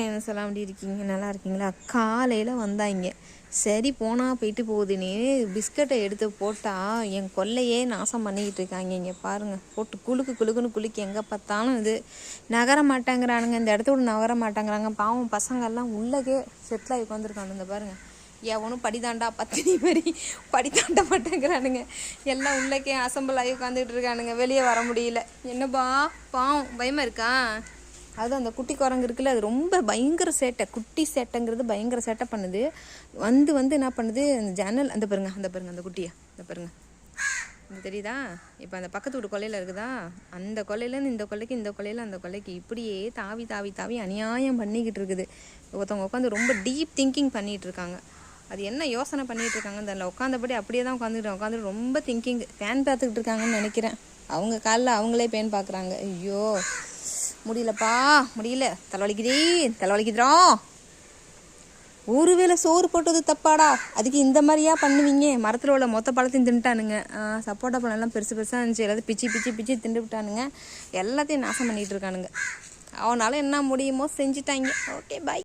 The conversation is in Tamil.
எல்லாம் எப்படி இருக்கீங்க? நல்லா இருக்கீங்களா? காலையில் வந்தாங்க. சரி போனால் போயிட்டு போகுதுன்னு பிஸ்கட்டை எடுத்து போட்டால் என் கொல்லையே நாசம் பண்ணிக்கிட்டு இருக்காங்க. இங்கே பாருங்கள், போட்டு குலுக்குன்னு குலுக்கி எங்கே பார்த்தாலும் இது நகர மாட்டேங்கிறானுங்க. இந்த இடத்த விட நகர மாட்டேங்கிறாங்க. பாவம் பசங்கள்லாம் உள்ளக்கே செட்டில் ஆகி உட்காந்துருக்கானுங்க. இந்த பாருங்கள், எவனும் படிதாண்டா பத்தினி மாதிரி படி தாண்ட மாட்டேங்கிறானுங்க. எல்லாம் உள்ளக்கே அசம்பிள் ஆகி உட்காந்துட்டு இருக்கானுங்க. வெளியே வர முடியல. என்னப்பா பாவம், பயமாக இருக்கா? அதுவும் அந்த குட்டி குரங்கு இருக்குல்ல, அது ரொம்ப பயங்கர சேட்டை. குட்டி சேட்டைங்கிறது பயங்கர சேட்டை பண்ணுது. வந்து என்ன பண்ணுது, அந்த ஜன்னல் அந்த பாருங்க அந்த குட்டியை இந்த பாருங்க, இந்த தெரியுதா? இப்போ அந்த பக்கத்து வீட்டு கொல்லையில் இருக்குதா, அந்த கொல்லையிலேருந்து இந்த கொல்லைக்கு, இந்த கொல்லையில் அந்த கொல்லைக்கு, இப்படியே தாவி அநியாயம் பண்ணிக்கிட்டு இருக்குது. ஒருத்தவங்க உட்காந்து ரொம்ப டீப் திங்கிங் பண்ணிகிட்டு இருக்காங்க. அது என்ன யோசனை பண்ணிகிட்டு இருக்காங்கன்னு தெரியல. உட்காந்தபடி அப்படியே தான் உட்காந்துட்டு ரொம்ப திங்கிங். பேன் பார்த்துக்கிட்டு இருக்காங்கன்னு நினைக்கிறேன். அவங்க காலில் அவங்களே பேன் பார்க்குறாங்க. ஐயோ முடியலப்பா, முடியல, தலைவலிக்குதுரா. ஒருவேளை சோறு போட்டது தப்பாடா, அதுக்கு இந்த மாதிரியா பண்ணுவீங்க? மரத்தில் உள்ள மொத்த பழத்தையும் தின்ட்டானுங்க. சப்போட்டா பழம் எல்லாம் பெருசாக இருந்துச்சு, எல்லாத்தையும் பிச்சு திண்டு விட்டானுங்க. எல்லாத்தையும் நாசம் பண்ணிகிட்டு இருக்கானுங்க. அவனால என்ன முடியுமோ செஞ்சுட்டாங்க. ஓகே, பாய்.